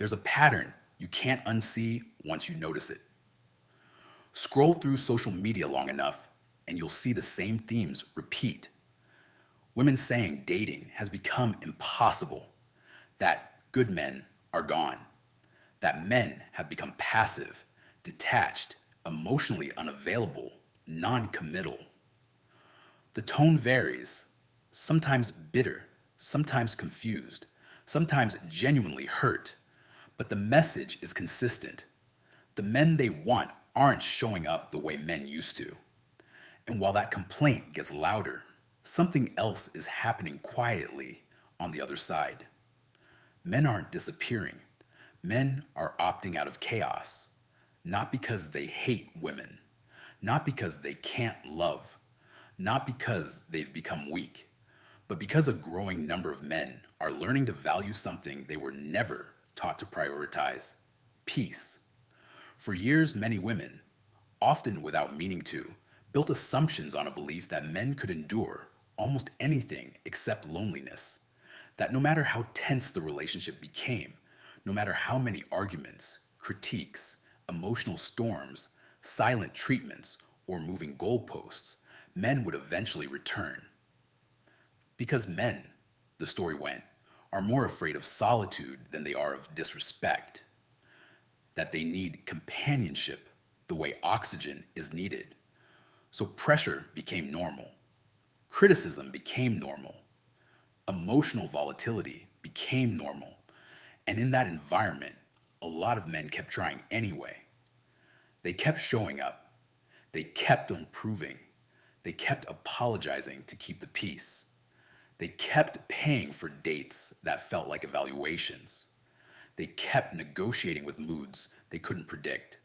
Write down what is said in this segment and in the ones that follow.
There's a pattern you can't unsee once you notice it. Scroll through social media long enough, and you'll see the same themes repeat. Women saying dating has become impossible, that good men are gone, that men have become passive, detached, emotionally unavailable, non committal. The tone varies, sometimes bitter, sometimes confused, sometimes genuinely hurt, but the message is consistent. The men they want aren't showing up the way men used to. And while that complaint gets louder, something else is happening quietly on the other side. Men aren't disappearing. Men are opting out of chaos, not because they hate women, not because they can't love, not because they've become weak, but because a growing number of men are learning to value something they were never taught to prioritize: peace. For years, many women, often without meaning to, built assumptions on a belief that men could endure almost anything except loneliness. That no matter how tense the relationship became, no matter how many arguments, critiques, emotional storms, silent treatments, or moving goalposts, men would eventually return. Because men, the story went, are more afraid of solitude than they are of disrespect. That they need companionship the way oxygen is needed. So pressure became normal. Criticism became normal. Emotional volatility became normal. And in that environment, a lot of men kept trying anyway. They kept showing up. They kept improving. They kept apologizing to keep the peace. They kept paying for dates that felt like evaluations. They kept negotiating with moods they couldn't predict.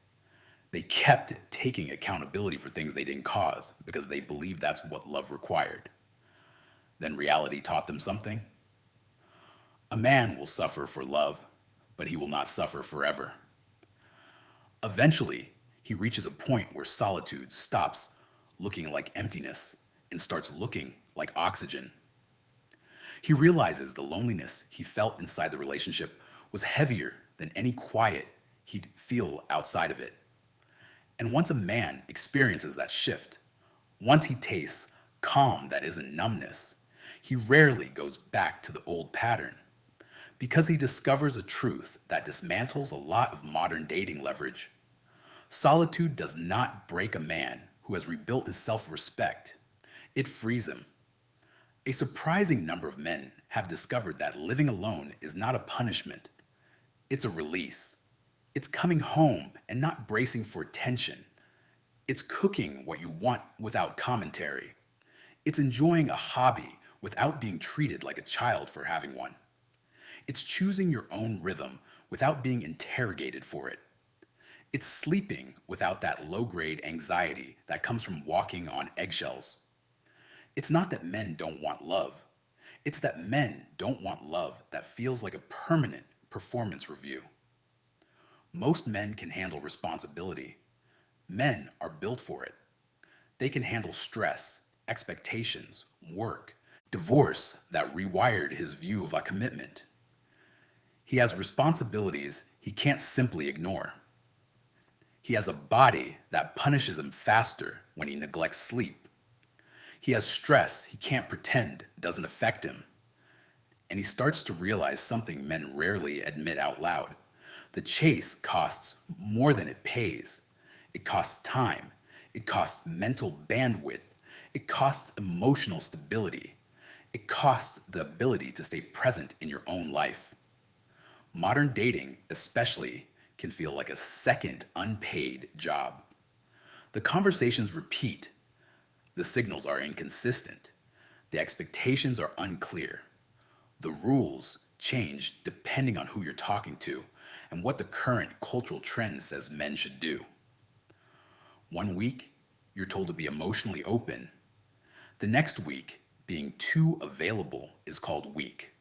They kept taking accountability for things they didn't cause because they believed that's what love required. Then reality taught them something. A man will suffer for love, but he will not suffer forever. Eventually, he reaches a point where solitude stops looking like emptiness and starts looking like oxygen. He realizes the loneliness he felt inside the relationship was heavier than any quiet he'd feel outside of it. And once a man experiences that shift, once he tastes calm that isn't numbness, he rarely goes back to the old pattern because he discovers a truth that dismantles a lot of modern dating leverage. Solitude does not break a man who has rebuilt his self respect, it frees him. A surprising number of men have discovered that living alone is not a punishment, it's a release. It's coming home and not bracing for tension. It's cooking what you want without commentary. It's enjoying a hobby without being treated like a child for having one. It's choosing your own rhythm without being interrogated for it. It's sleeping without that low grade anxiety that comes from walking on eggshells. It's not that men don't want love, it's that men don't want love that feels like a permanent performance review. Most men can handle responsibility. Men are built for it. They can handle stress, expectations, work, divorce that rewired his view of a commitment. He has responsibilities he can't simply ignore. He has a body that punishes him faster when he neglects sleep. He has stress he can't pretend doesn't affect him. And he starts to realize something men rarely admit out loud. The chase costs more than it pays. It costs time. It costs mental bandwidth. It costs emotional stability. It costs the ability to stay present in your own life. Modern dating, especially, can feel like a second unpaid job. The conversations repeat. The signals are inconsistent. The expectations are unclear. The rules change depending on who you're talking to and what the current cultural trend says men should do. One week, you're told to be emotionally open. The next week, being too available is called weak.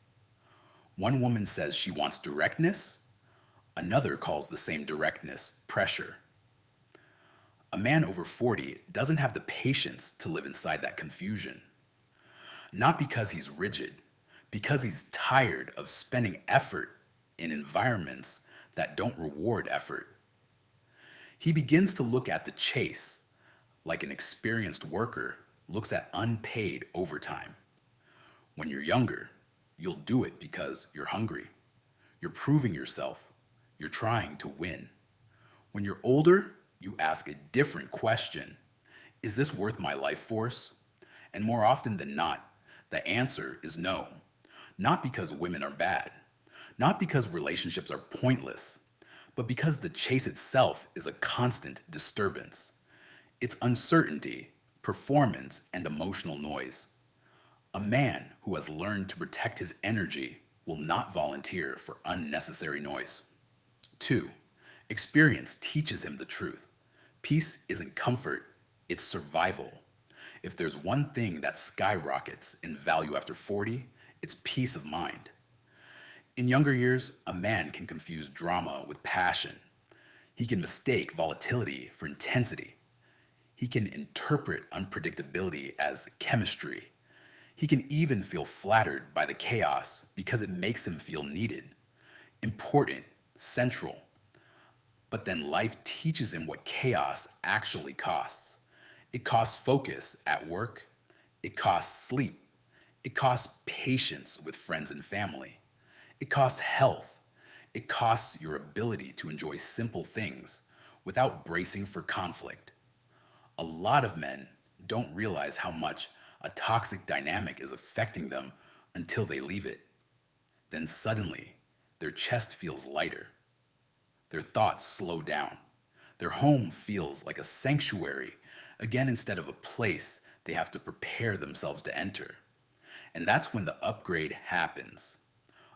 One woman says she wants directness. Another calls the same directness pressure. A man over 40 doesn't have the patience to live inside that confusion. Not because he's rigid, because he's tired of spending effort in environments that don't reward effort. He begins to look at the chase like an experienced worker looks at unpaid overtime. When you're younger, you'll do it because you're hungry. You're proving yourself. You're trying to win. When you're older, you ask a different question. Is this worth my life force? And more often than not, the answer is no. Not because women are bad, not because relationships are pointless, but because the chase itself is a constant disturbance. It's uncertainty, performance, and emotional noise. A man who has learned to protect his energy will not volunteer for unnecessary noise. 2. Experience teaches him the truth. Peace isn't comfort, it's survival. If there's one thing that skyrockets in value after 40, it's peace of mind. In younger years, a man can confuse drama with passion. He can mistake volatility for intensity. He can interpret unpredictability as chemistry. He can even feel flattered by the chaos because it makes him feel needed, important, central. But then life teaches him what chaos actually costs. It costs focus at work. It costs sleep. It costs patience with friends and family. It costs health. It costs your ability to enjoy simple things without bracing for conflict. A lot of men don't realize how much a toxic dynamic is affecting them until they leave it. Then suddenly, their chest feels lighter. Their thoughts slow down. Their home feels like a sanctuary, again instead of a place they have to prepare themselves to enter. And that's when the upgrade happens.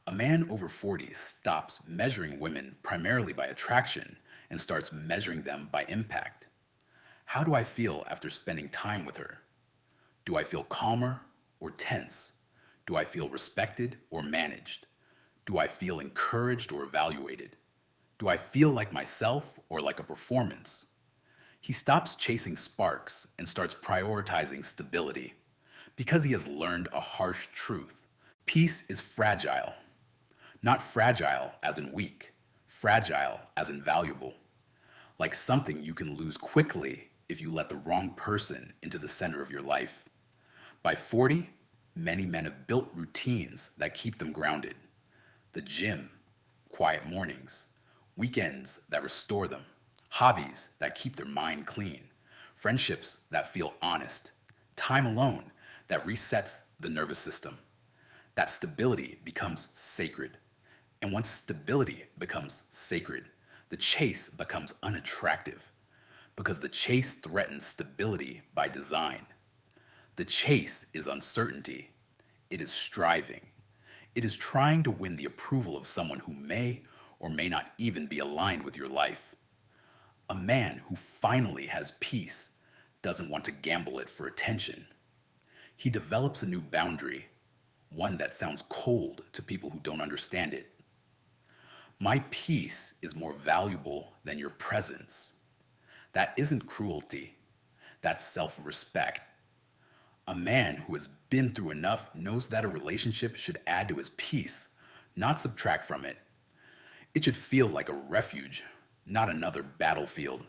A man over 40 stops measuring women primarily by attraction and starts measuring them by impact. How do I feel after spending time with her? Do I feel calmer or tense? Do I feel respected or managed? Do I feel encouraged or evaluated? Do I feel like myself or like a performance? He stops chasing sparks and starts prioritizing stability because he has learned a harsh truth. Peace is fragile, not fragile as in weak, fragile as in valuable, like something you can lose quickly if you let the wrong person into the center of your life. By 40, many men have built routines that keep them grounded. The gym, quiet mornings, weekends that restore them, hobbies that keep their mind clean, friendships that feel honest, time alone that resets the nervous system. That stability becomes sacred. And once stability becomes sacred, the chase becomes unattractive because the chase threatens stability by design. The chase is uncertainty. It is striving. It is trying to win the approval of someone who may or may not even be aligned with your life. A man who finally has peace doesn't want to gamble it for attention. He develops a new boundary, one that sounds cold to people who don't understand it. My peace is more valuable than your presence. That isn't cruelty. That's self-respect. A man who has been through enough knows that a relationship should add to his peace, not subtract from it. It should feel like a refuge, not another battlefield.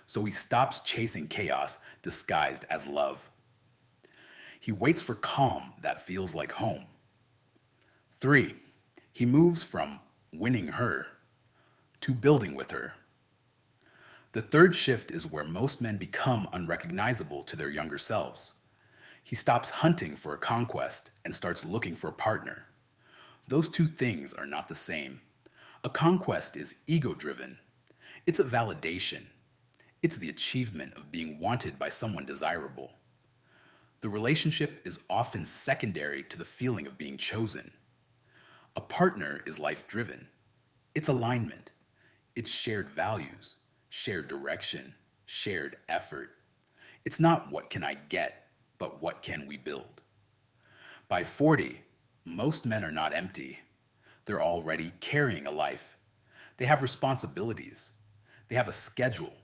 So he stops chasing chaos disguised as love. He waits for calm that feels like home. 3. He moves from winning her to building with her. The third shift is where most men become unrecognizable to their younger selves. He stops hunting for a conquest and starts looking for a partner. Those two things are not the same. A conquest is ego-driven. It's a validation. It's the achievement of being wanted by someone desirable. The relationship is often secondary to the feeling of being chosen. A partner is life-driven. It's alignment. It's shared values, shared direction, shared effort. It's not what can I get, but what can we build. By 40, most men are not empty. They're already carrying a life. They have responsibilities. They have a schedule.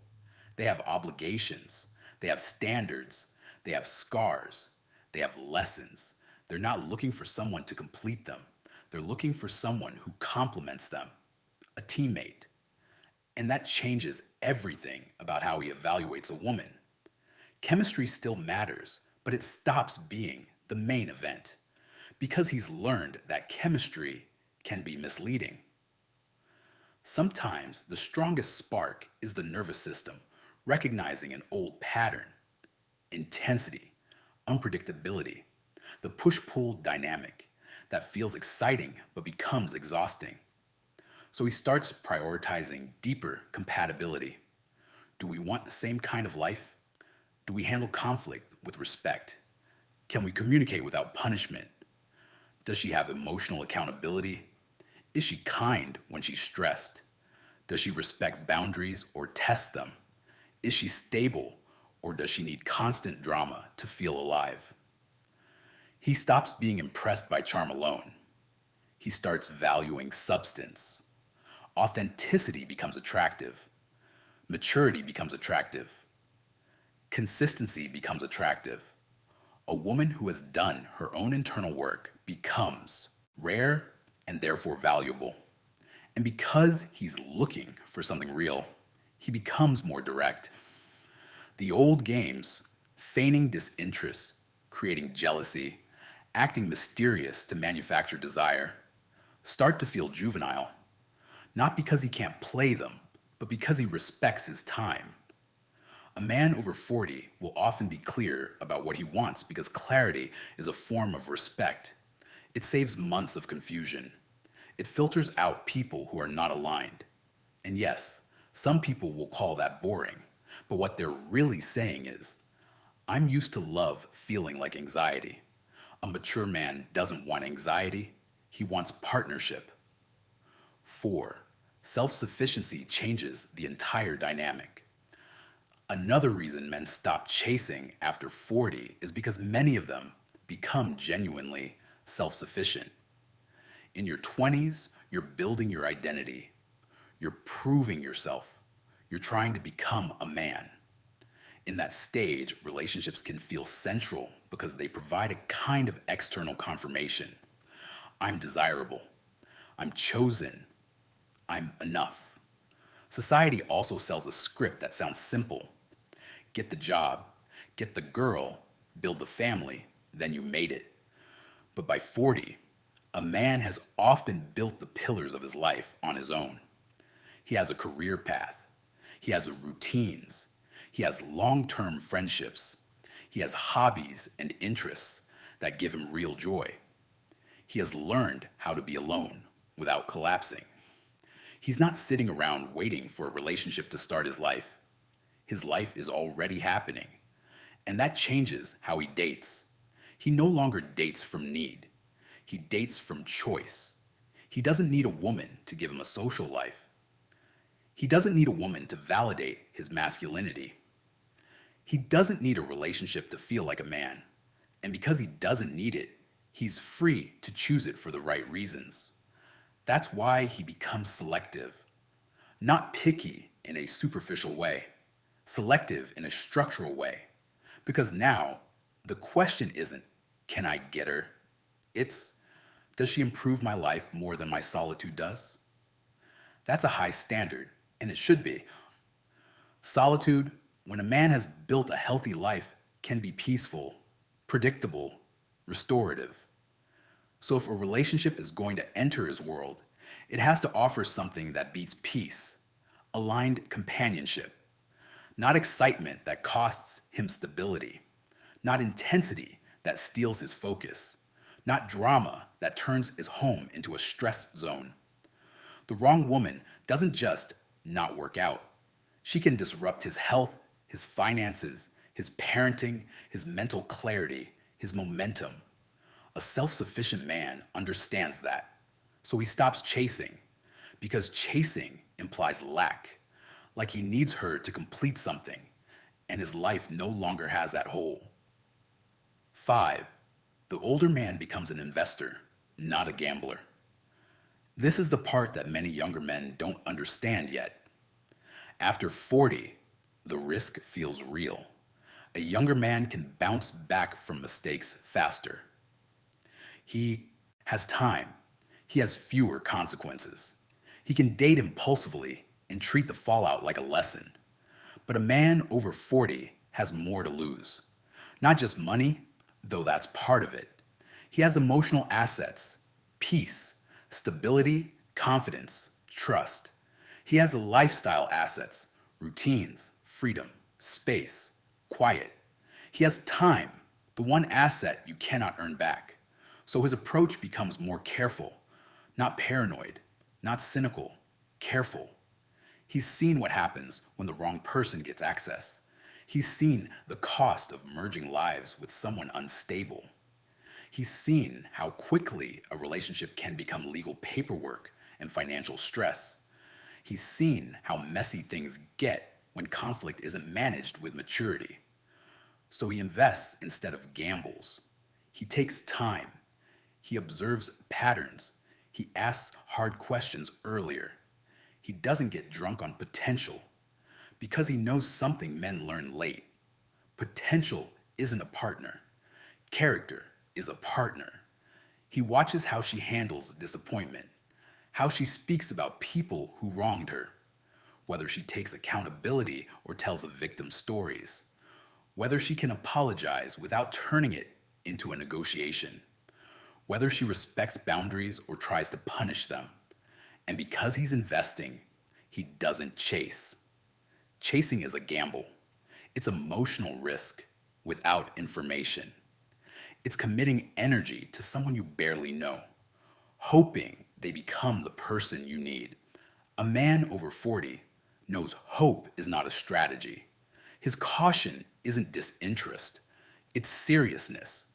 They have obligations. They have standards. They have scars. They have lessons. They're not looking for someone to complete them. They're looking for someone who complements them, a teammate. And that changes everything about how he evaluates a woman. Chemistry still matters, but it stops being the main event because he's learned that chemistry can be misleading. Sometimes the strongest spark is the nervous system recognizing an old pattern, intensity, unpredictability, the push pull dynamic that feels exciting but becomes exhausting. So he starts prioritizing deeper compatibility. Do we want the same kind of life? Do we handle conflict with respect? Can we communicate without punishment? Does she have emotional accountability? Is she kind when she's stressed? Does she respect boundaries or test them? Is she stable or does she need constant drama to feel alive? He stops being impressed by charm alone. He starts valuing substance. Authenticity becomes attractive. Maturity becomes attractive. Consistency becomes attractive. A woman who has done her own internal work becomes rare and therefore valuable. And because he's looking for something real, he becomes more direct. The old games, feigning disinterest, creating jealousy, acting mysterious to manufacture desire, start to feel juvenile, not because he can't play them, but because he respects his time. A man over 40 will often be clear about what he wants because clarity is a form of respect. It saves months of confusion. It filters out people who are not aligned. And yes, some people will call that boring, but what they're really saying is, I'm used to love feeling like anxiety. A mature man doesn't want anxiety, he wants partnership. 4. Self sufficiency changes the entire dynamic. Another reason men stop chasing after 40 is because many of them become genuinely self sufficient. In your 20s, you're building your identity, you're proving yourself, you're trying to become a man. In that stage, relationships can feel central because they provide a kind of external confirmation. I'm desirable, I'm chosen, I'm enough. Society also sells a script that sounds simple: get the job, get the girl, build the family, then you made it. But by 40, a man has often built the pillars of his life on his own. He has a career path. He has routines. He has long term friendships. He has hobbies and interests that give him real joy. He has learned how to be alone without collapsing. He's not sitting around waiting for a relationship to start his life. His life is already happening. And that changes how he dates. He no longer dates from need. He dates from choice. He doesn't need a woman to give him a social life. He doesn't need a woman to validate his masculinity. He doesn't need a relationship to feel like a man. And because he doesn't need it, he's free to choose it for the right reasons. That's why he becomes selective. Not picky in a superficial way, selective in a structural way. Because now, the question isn't, can I get her? It's, does she improve my life more than my solitude does? That's a high standard, and it should be. Solitude, when a man has built a healthy life, can be peaceful, predictable, restorative. So if a relationship is going to enter his world, it has to offer something that beats peace, aligned companionship, not excitement that costs him stability, not intensity that steals his focus, not drama that turns his home into a stress zone. The wrong woman doesn't just not work out. She can disrupt his health, his finances, his parenting, his mental clarity, his momentum. A self sufficient man understands that. So he stops chasing, because chasing implies lack, like he needs her to complete something, and his life no longer has that hole. 5. The older man becomes an investor, not a gambler. This is the part that many younger men don't understand yet. After 40, the risk feels real. A younger man can bounce back from mistakes faster. He has time. He has fewer consequences. He can date impulsively and treat the fallout like a lesson. But a man over 40 has more to lose. Not just money, though that's part of it. He has emotional assets, peace, stability, confidence, trust. He has the lifestyle assets, routines, freedom, space, quiet. He has time, the one asset you cannot earn back. So his approach becomes more careful, not paranoid, not cynical, careful. He's seen what happens when the wrong person gets access. He's seen the cost of merging lives with someone unstable. He's seen how quickly a relationship can become legal paperwork and financial stress. He's seen how messy things get when conflict isn't managed with maturity. So he invests instead of gambles. He takes time. He observes patterns. He asks hard questions earlier. He doesn't get drunk on potential because he knows something men learn late. Potential isn't a partner. Character is a partner. He watches how she handles disappointment, how she speaks about people who wronged her, whether she takes accountability or tells the victim stories, whether she can apologize without turning it into a negotiation, whether she respects boundaries or tries to punish them. And because he's investing, he doesn't chase. Chasing is a gamble. It's emotional risk without information. It's committing energy to someone you barely know, hoping they become the person you need. A man over 40 knows hope is not a strategy. His caution isn't disinterest, it's seriousness.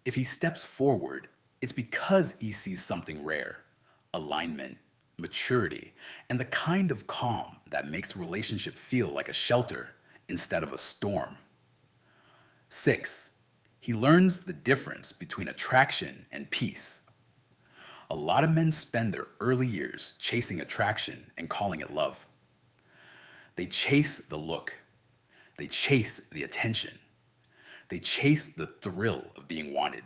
If he steps forward, it's because he sees something rare: alignment, maturity, and the kind of calm that makes a relationship feel like a shelter instead of a storm. 6. He learns the difference between attraction and peace. A lot of men spend their early years chasing attraction and calling it love. They chase the look, they chase the attention, they chase the thrill of being wanted,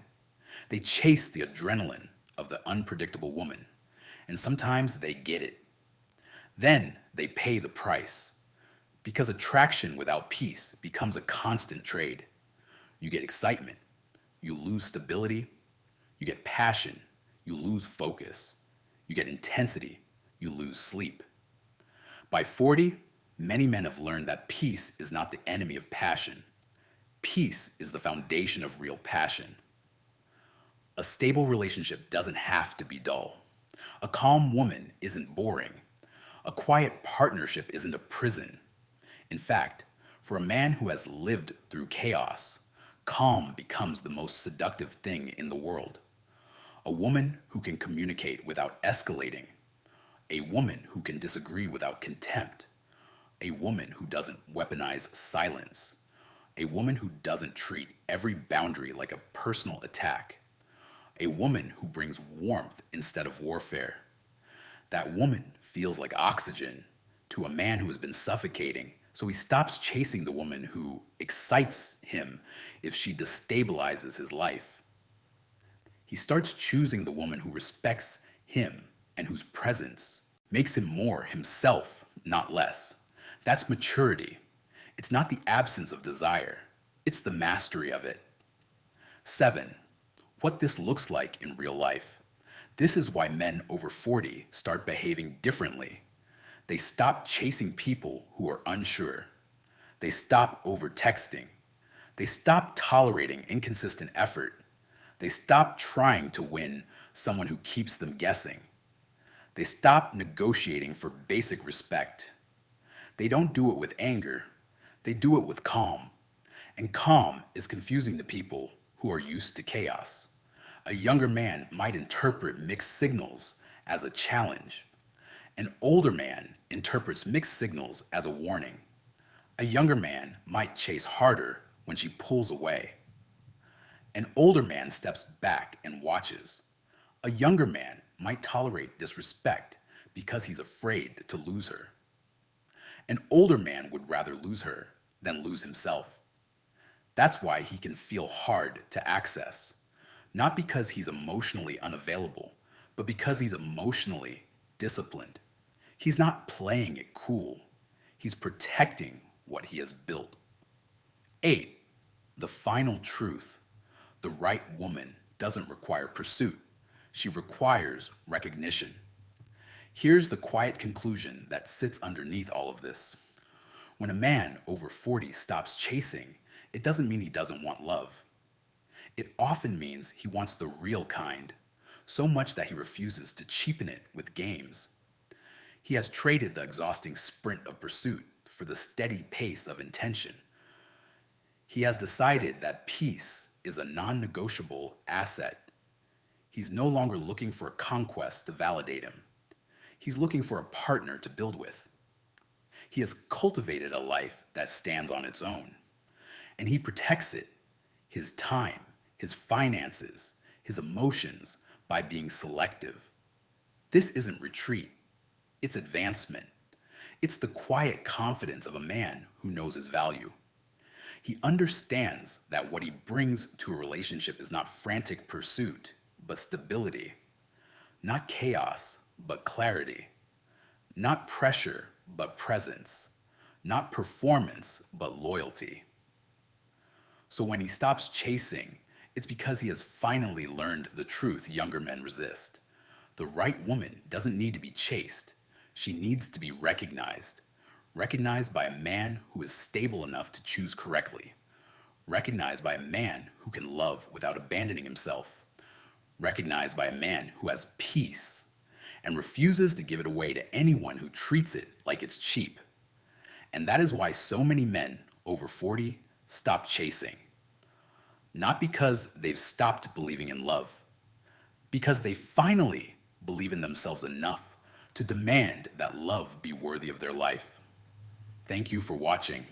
they chase the adrenaline of the unpredictable woman, and sometimes they get it. Then they pay the price, because attraction without peace becomes a constant trade. You get excitement, you lose stability. You get passion, you lose focus. You get intensity, you lose sleep. By 40, many men have learned that peace is not the enemy of passion. Peace is the foundation of real passion. A stable relationship doesn't have to be dull. A calm woman isn't boring. A quiet partnership isn't a prison. In fact, for a man who has lived through chaos, calm becomes the most seductive thing in the world. A woman who can communicate without escalating. A woman who can disagree without contempt. A woman who doesn't weaponize silence. A woman who doesn't treat every boundary like a personal attack. A woman who brings warmth instead of warfare. That woman feels like oxygen to a man who has been suffocating, so he stops chasing the woman who excites him if she destabilizes his life. He starts choosing the woman who respects him and whose presence makes him more himself, not less. That's maturity. It's not the absence of desire, it's the mastery of it. 7. What this looks like in real life. This is why men over 40 start behaving differently. They stop chasing people who are unsure. They stop over texting. They stop tolerating inconsistent effort. They stop trying to win someone who keeps them guessing. They stop negotiating for basic respect. They don't do it with anger. They do it with calm. And calm is confusing to people who are used to chaos. A younger man might interpret mixed signals as a challenge. An older man interprets mixed signals as a warning. A younger man might chase harder when she pulls away. An older man steps back and watches. A younger man might tolerate disrespect because he's afraid to lose her. An older man would rather lose her than lose himself. That's why he can feel hard to access. Not because he's emotionally unavailable, but because he's emotionally disciplined. He's not playing it cool, he's protecting what he has built. 8. The final truth: the right woman doesn't require pursuit, she requires recognition. Here's the quiet conclusion that sits underneath all of this. When a man over 40 stops chasing, it doesn't mean he doesn't want love. It often means he wants the real kind, so much that he refuses to cheapen it with games. He has traded the exhausting sprint of pursuit for the steady pace of intention. He has decided that peace is a non negotiable asset. He's no longer looking for a conquest to validate him. He's looking for a partner to build with. He has cultivated a life that stands on its own, and he protects it, his time, his finances, his emotions, by being selective. This isn't retreat, it's advancement. It's the quiet confidence of a man who knows his value. He understands that what he brings to a relationship is not frantic pursuit, but stability. Not chaos, but clarity. Not pressure, but presence. Not performance, but loyalty. So when he stops chasing, it's because he has finally learned the truth younger men resist. The right woman doesn't need to be chased. She needs to be recognized. Recognized by a man who is stable enough to choose correctly. Recognized by a man who can love without abandoning himself. Recognized by a man who has peace and refuses to give it away to anyone who treats it like it's cheap. And that is why so many men over 40 stop chasing. Not because they've stopped believing in love, because they finally believe in themselves enough to demand that love be worthy of their life. Thank you for watching.